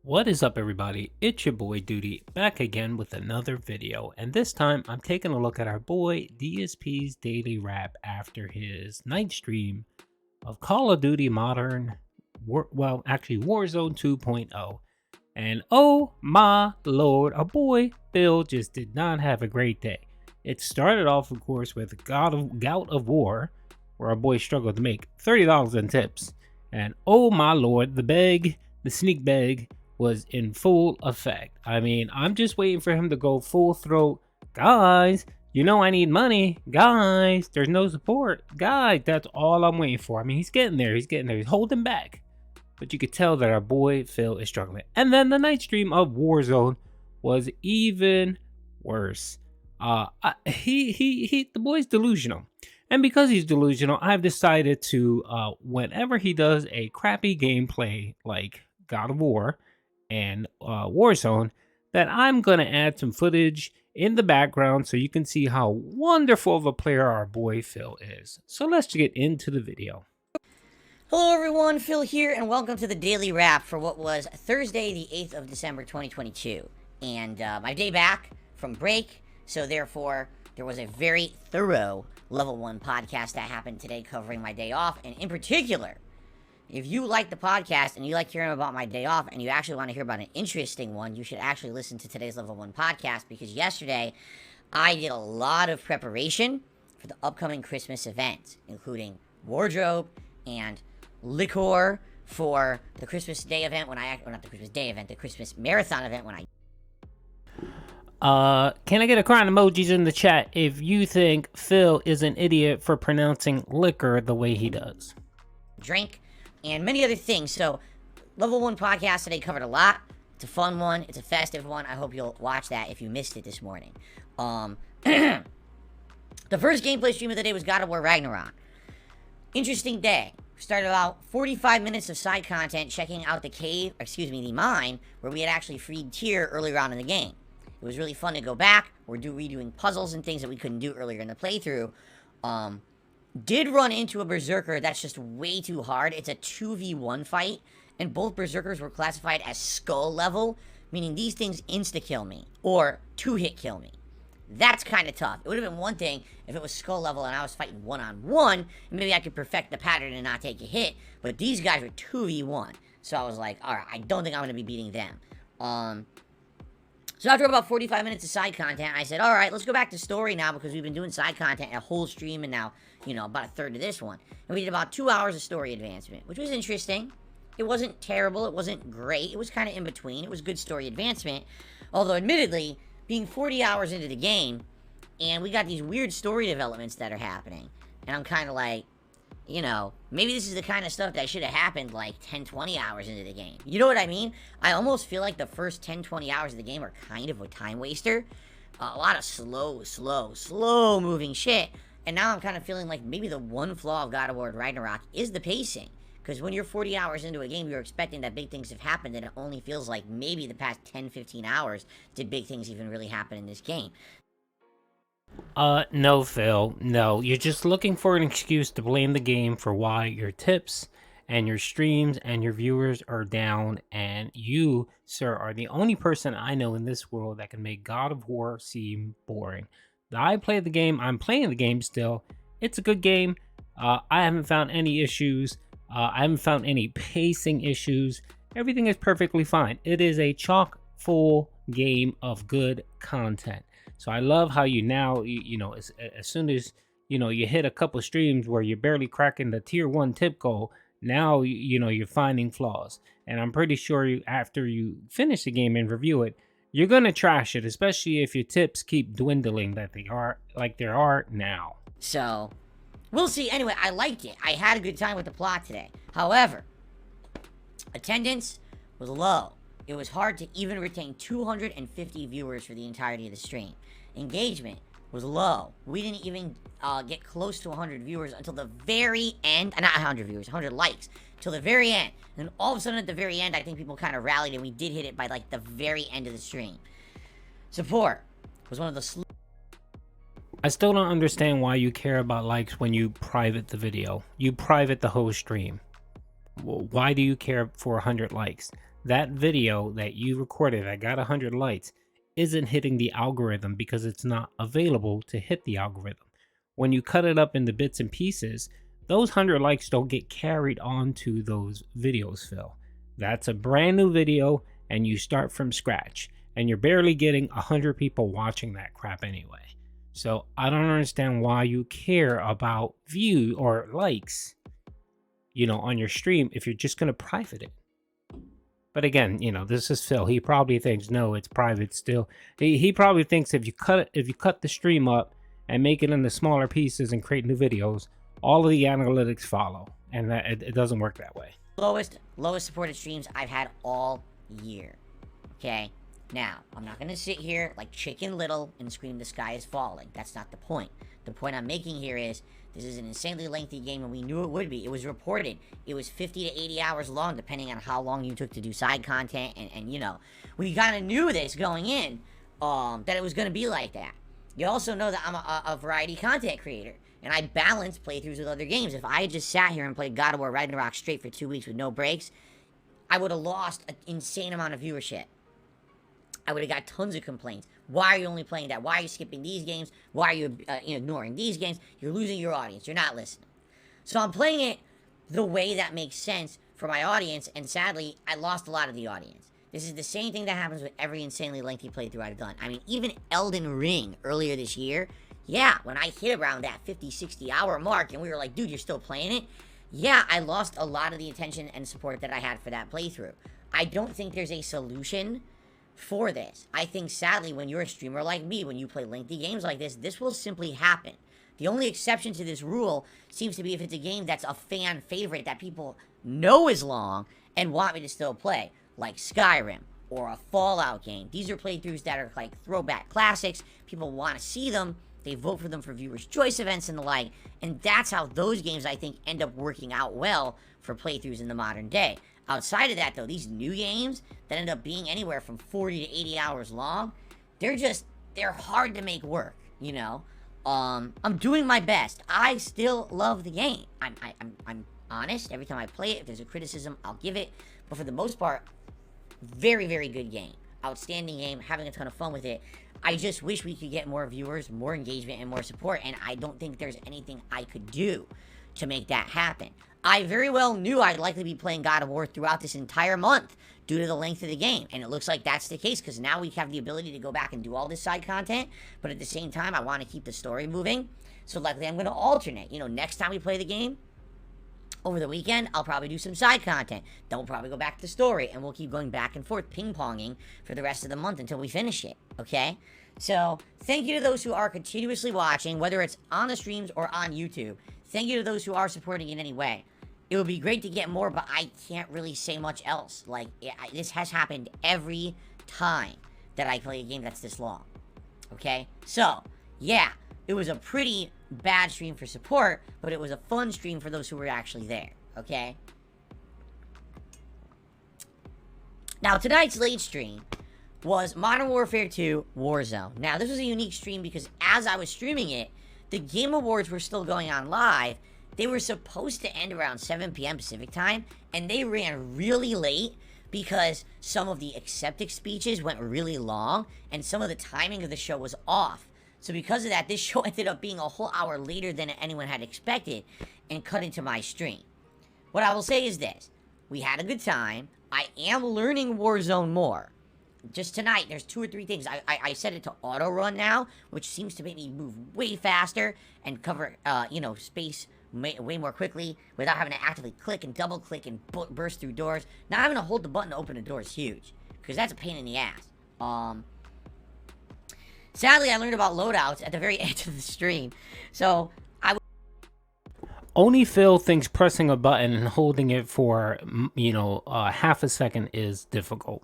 What is up, everybody? It's your boy Duty back again with another video, and this time I'm taking a look at our boy DSP's daily wrap after his night stream of Call of Duty Modern Warzone 2.0. And oh my lord, our boy Phil just did not have a great day. It started off, of course, with Gout of War, where our boy struggled to make $30 in tips. And oh my lord, the sneak bag was in full effect. I mean, I'm just waiting for him to go full throat. Guys, you know I need money. Guys, there's no support. Guys, that's all I'm waiting for. I mean, he's getting there. He's holding back. But you could tell that our boy Phil is struggling. And then the night stream of Warzone was even worse. The boy's delusional. And because he's delusional, I've decided to, whenever he does a crappy gameplay like God of War and Warzone, that I'm going to add some footage in the background so you can see how wonderful of a player our boy Phil is. So let's get into the video. Hello everyone, Phil here, and welcome to the Daily Wrap for what was Thursday, the 8th of December, 2022. And my day back from break, so therefore there was a very thorough Level 1 podcast that happened today covering my day off, and in particular, if you like the podcast and you like hearing about my day off and you actually want to hear about an interesting one, you should actually listen to today's Level 1 podcast, because yesterday I did a lot of preparation for the upcoming Christmas event, including wardrobe and liquor for the Christmas Day event the Christmas Marathon event when I... Can I get a crying emojis in the chat if you think Phil is an idiot for pronouncing liquor the way he does? Drink and many other things. So, Level 1 podcast today covered a lot. It's a fun one. It's a festive one. I hope you'll watch that if you missed it this morning. The first gameplay stream of the day was God of War Ragnarok. Interesting day. Started about 45 minutes of side content checking out the mine, where we had actually freed Tyr earlier on in the game. It was really fun to go back. We're redoing puzzles and things that we couldn't do earlier in the playthrough. Did run into a Berserker that's just way too hard. It's a 2v1 fight, and both Berserkers were classified as skull level, meaning these things insta-kill me, or two-hit kill me. That's kind of tough. It would have been one thing if it was skull level and I was fighting one-on-one, and maybe I could perfect the pattern and not take a hit, but these guys were 2v1, so I was like, alright, I don't think I'm going to be beating them. So after about 45 minutes of side content, I said, alright, let's go back to story now, because we've been doing side content a whole stream, and now, you know, about a third of this one. And we did about 2 hours of story advancement, which was interesting. It wasn't terrible, it wasn't great, it was kind of in between. It was good story advancement, although admittedly, being 40 hours into the game, and we got these weird story developments that are happening, and I'm kind of like, you know, maybe this is the kind of stuff that should have happened like 10-20 hours into the game. You know what I mean? I almost feel like the first 10-20 hours of the game are kind of a time waster. A lot of slow moving shit. And now I'm kind of feeling like maybe the one flaw of God of War Ragnarok is the pacing. Because when you're 40 hours into a game, you're expecting that big things have happened, and it only feels like maybe the past 10-15 hours did big things even really happen in this game. No, Phil. No, you're just looking for an excuse to blame the game for why your tips and your streams and your viewers are down, and you, sir, are the only person I know in this world that can make God of War seem boring. I play the game. I'm playing the game still. It's a good game. I haven't found any issues. I haven't found any pacing issues. Everything is perfectly fine. It is a chock full game of good content. So I love how you now, you know, as soon as, you know, you hit a couple streams where you're barely cracking the tier 1 tip goal, now, you know, you're finding flaws. And I'm pretty sure after you finish the game and review it, you're going to trash it, especially if your tips keep dwindling like they are now. So, we'll see. Anyway, I liked it. I had a good time with the plot today. However, attendance was low. It was hard to even retain 250 viewers for the entirety of the stream. Engagement was low. We didn't even get close to 100 viewers until the very end. Not 100 viewers, 100 likes. Till the very end. And then all of a sudden at the very end, I think people kind of rallied, and we did hit it by like the very end of the stream. Support was one of the I still don't understand why you care about likes when you private the video. You private the whole stream. Why do you care for 100 likes? That video that you recorded that got 100 likes isn't hitting the algorithm because it's not available to hit the algorithm. When you cut it up into bits and pieces, those 100 likes don't get carried onto those videos, Phil. That's a brand new video and you start from scratch and you're barely getting 100 people watching that crap anyway. So I don't understand why you care about view or likes, on your stream if you're just going to private it. But again, this is Phil. He probably thinks no, it's private still. He probably thinks if you cut the stream up and make it into smaller pieces and create new videos, all of the analytics follow, and that it doesn't work that way. Lowest supported streams I've had all year. Okay? Now, I'm not going to sit here like Chicken Little and scream the sky is falling. That's not the point. The point I'm making here is this is an insanely lengthy game, and we knew it would be. It was reported. It was 50 to 80 hours long, depending on how long you took to do side content. And we kind of knew this going in, that it was going to be like that. You also know that I'm a variety content creator, and I balance playthroughs with other games. If I had just sat here and played God of War Ragnarok straight for 2 weeks with no breaks, I would have lost an insane amount of viewership. I would have got tons of complaints. Why are you only playing that? Why are you skipping these games? Why are you ignoring these games? You're losing your audience. You're not listening. So I'm playing it the way that makes sense for my audience, and sadly, I lost a lot of the audience. This is the same thing that happens with every insanely lengthy playthrough I've done. I mean, even Elden Ring earlier this year, yeah, when I hit around that 50, 60 hour mark, and we were like, dude, you're still playing it? Yeah, I lost a lot of the attention and support that I had for that playthrough. I don't think there's a solution for this. I think, sadly, when you're a streamer like me, when you play lengthy games like this will simply happen. The only exception to this rule seems to be if it's a game that's a fan favorite that people know is long and want me to still play, like Skyrim or a Fallout game. These are playthroughs that are like throwback classics. People want to see them. They vote for them for viewers' choice events and the like, and that's how those games, I think, end up working out well for playthroughs in the modern day. Outside of that, though, these new games that end up being anywhere from 40 to 80 hours long, they're hard to make work, I'm doing my best. I still love the game. I'm honest. Every time I play it, if there's a criticism, I'll give it. But for the most part, very, very good game. Outstanding game. Having a ton of fun with it. I just wish we could get more viewers, more engagement, and more support, and I don't think there's anything I could do to make that happen. I very well knew I'd likely be playing God of War throughout this entire month due to the length of the game, and it looks like that's the case because now we have the ability to go back and do all this side content, but at the same time, I want to keep the story moving, so likely I'm going to alternate. Next time we play the game, over the weekend, I'll probably do some side content. Then we'll probably go back to the story, and we'll keep going back and forth, ping-ponging for the rest of the month until we finish it, okay? So, thank you to those who are continuously watching, whether it's on the streams or on YouTube. Thank you to those who are supporting in any way. It would be great to get more, but I can't really say much else. Like, this has happened every time that I play a game that's this long, okay? So, yeah, it was a pretty bad stream for support, but it was a fun stream for those who were actually there, okay? Now, tonight's late stream was Modern Warfare 2 Warzone. Now, this was a unique stream because as I was streaming it, the Game Awards were still going on live. They were supposed to end around 7 p.m. Pacific time, and they ran really late because some of the acceptance speeches went really long, and some of the timing of the show was off. So because of that, this show ended up being a whole hour later than anyone had expected and cut into my stream. What I will say is this. We had a good time. I am learning Warzone more. Just tonight, there's 2 or 3 things. I set it to auto run now, which seems to make me move way faster and cover, space way more quickly without having to actively click and double click and burst through doors. Not having to hold the button to open a door is huge, because that's a pain in the ass. Sadly, I learned about loadouts at the very end of the stream, so Only Phil thinks pressing a button and holding it for, half a second is difficult.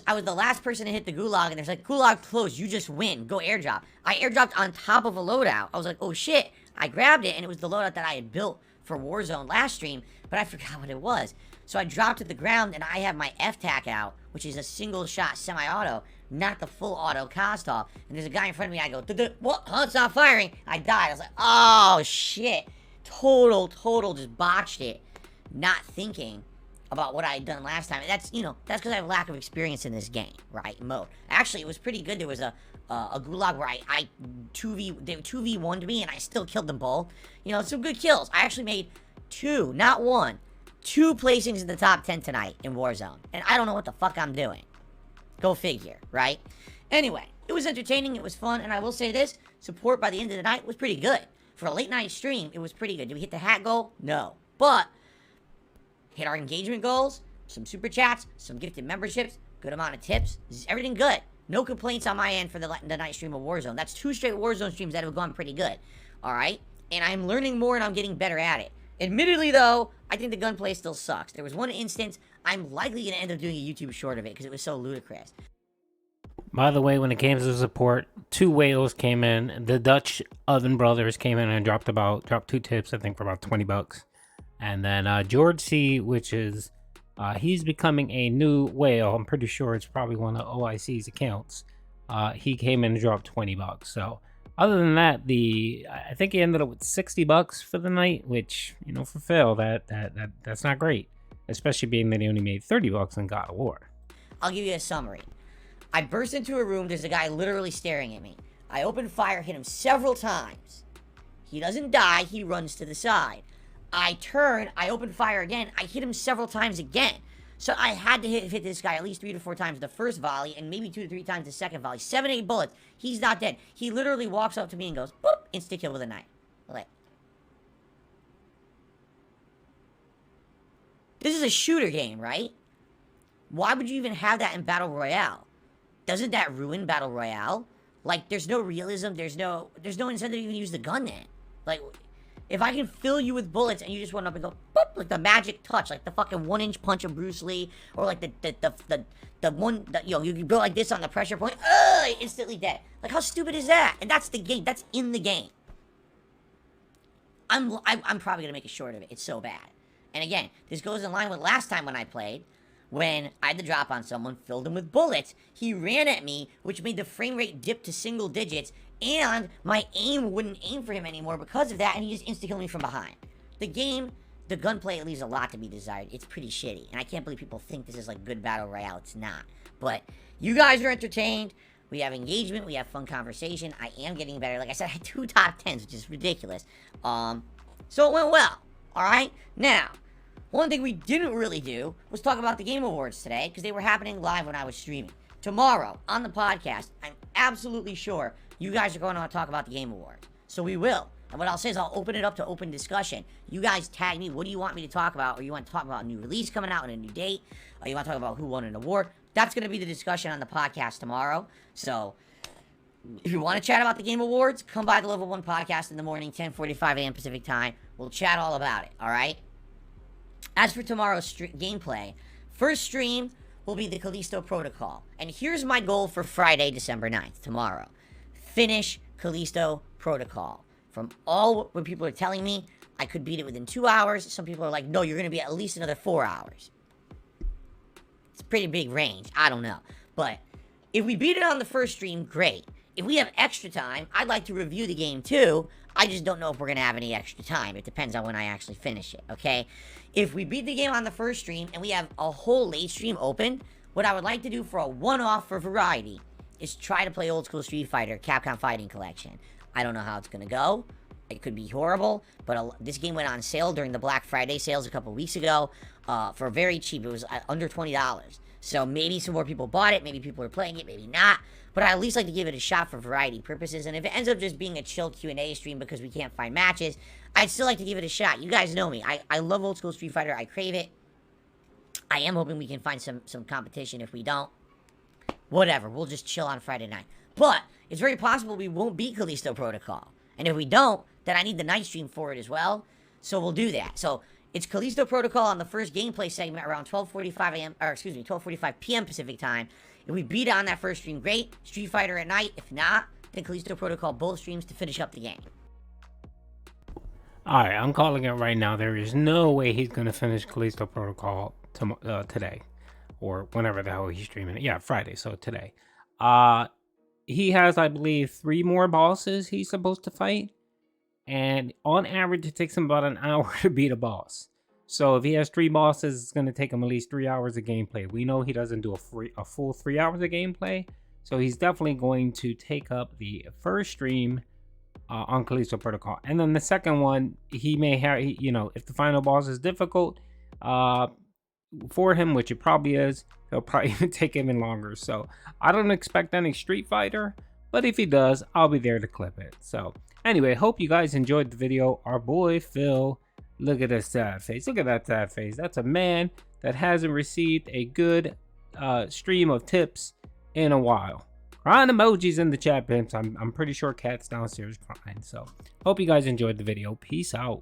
I was the last person to hit the gulag, and there's like, gulag closed, you just win, go airdrop. I airdropped on top of a loadout. I was like, oh shit. I grabbed it, and it was the loadout that I had built for Warzone last stream, but I forgot what it was. So I dropped to the ground, and I have my F-Tac out, which is a single-shot semi-auto, not the full auto cast-off. And there's a guy in front of me, I go, what? Huh, it's not firing. I died. I was like, oh, shit. Total, just botched it. not thinking about what I had done last time. And that's, that's because I have lack of experience in this game, right? Mode. Actually, it was pretty good. There was a gulag where I 2v1'd me and I still killed them both. Some good kills. I actually made two, not one, two placings in the top 10 tonight in Warzone. And I don't know what the fuck I'm doing. Go figure, right? Anyway, it was entertaining, it was fun, and I will say this, support by the end of the night was pretty good. For a late night stream, it was pretty good. Did we hit the hat goal? No. But, hit our engagement goals, some super chats, some gifted memberships, good amount of tips, everything good. No complaints on my end for the night stream of Warzone. That's 2 straight Warzone streams that have gone pretty good. Alright? And I'm learning more and I'm getting better at it. Admittedly, though, I think the gunplay still sucks. There was one instance, I'm likely going to end up doing a YouTube short of it because it was so ludicrous. By the way, when it came to support, 2 whales came in. The Dutch Oven Brothers came in and dropped 2 tips, I think, for about $20. And then George C, which is, he's becoming a new whale. I'm pretty sure it's probably one of OIC's accounts. He came in and dropped $20. So, other than that, I think he ended up with $60 for the night, which, for Phil, that's not great. Especially being that he only made $30 in God of War. I'll give you a summary. I burst into a room, there's a guy literally staring at me. I open fire, hit him several times. He doesn't die, he runs to the side. I turn, I open fire again, I hit him several times again. So I had to hit this guy at least 3 to 4 times the first volley, and maybe 2 to 3 times the second volley. 7, 8 bullets. He's not dead. He literally walks up to me and goes, boop, insta-kill with a knife. Like, this is a shooter game, right? Why would you even have that in Battle Royale? Doesn't that ruin Battle Royale? Like, there's no realism, there's no incentive to even use the gun then. Like, if I can fill you with bullets and you just run up and go, boop, like the magic touch, like the fucking 1-inch punch of Bruce Lee, or like the one, you go like this on the pressure point, instantly dead. Like, how stupid is that? And that's the game, that's in the game. I'm probably gonna make a short of it, it's so bad. And again, this goes in line with last time when I played, when I had to drop on someone, filled him with bullets, he ran at me, which made the frame rate dip to single digits, and my aim wouldn't aim for him anymore because of that, and he just insta-killed me from behind. The game, the gunplay, leaves a lot to be desired. It's pretty shitty, and I can't believe people think this is like good Battle Royale. It's not. But you guys are entertained, we have engagement, we have fun conversation, I am getting better. Like I said, I had 2 top 10s, which is ridiculous. So it went well, alright? Now, one thing we didn't really do was talk about the Game Awards today, because they were happening live when I was streaming. Tomorrow, on the podcast, I'm absolutely sure you guys are going to talk about the Game Awards. So we will. And what I'll say is I'll open it up to open discussion. You guys tag me. What do you want me to talk about? Or you want to talk about a new release coming out and a new date? Or you want to talk about who won an award? That's going to be the discussion on the podcast tomorrow. So if you want to chat about the Game Awards, come by the Level 1 podcast in the morning, 10:45 a.m. Pacific time. We'll chat all about it, all right? As for tomorrow's gameplay, first stream will be the Callisto Protocol. And here's my goal for Friday, December 9th, tomorrow. Finish Callisto Protocol. From all what people are telling me, I could beat it within 2 hours. Some people are like, no, you're going to be at least another 4 hours. It's a pretty big range. I don't know. But if we beat it on the first stream, great. If we have extra time, I'd like to review the game too. I just don't know if we're going to have any extra time. It depends on when I actually finish it, okay? If we beat the game on the first stream and we have a whole late stream open, what I would like to do for a one-off for variety is try to play old school Street Fighter Capcom Fighting Collection. I don't know how it's going to go. It could be horrible, but this game went on sale during the Black Friday sales a couple weeks ago for very cheap. It was under $20. So maybe some more people bought it, maybe people are playing it, maybe not. But I at least like to give it a shot for variety purposes. And if it ends up just being a chill Q&A stream because we can't find matches, I'd still like to give it a shot. You guys know me. I love old school Street Fighter. I crave it. I am hoping we can find some competition. If we don't, whatever. We'll just chill on Friday night. But it's very possible we won't beat Callisto Protocol. And if we don't, then I need the night stream for it as well. So we'll do that. So it's Callisto Protocol on the first gameplay segment around 12:45 a.m. Or excuse me, 12:45 p.m. Pacific time. If we beat it on that first stream, great. Street Fighter at night. If not, then Callisto Protocol both streams to finish up the game. Alright, I'm calling it right now. There is no way he's going to finish Callisto Protocol today. Or whenever the hell he's streaming it. Yeah, Friday, so today. He has, I believe, 3 more bosses he's supposed to fight. And on average, it takes him about an hour to beat a boss. So if he has 3 bosses, it's going to take him at least 3 hours of gameplay. We know he doesn't do a full 3 hours of gameplay. So he's definitely going to take up the first stream on Callisto Protocol. And then the second one, he may have, you know, if the final boss is difficult for him, which it probably is, he'll probably even take even longer. So I don't expect any Street Fighter, but if he does, I'll be there to clip it. So anyway, hope you guys enjoyed the video. Our boy Phil, look at this sad face. Look at that sad face. That's a man that hasn't received a good stream of tips in a while. Crying emojis in the chat, pimps. I'm pretty sure Cat's downstairs crying. So hope you guys enjoyed the video. Peace out.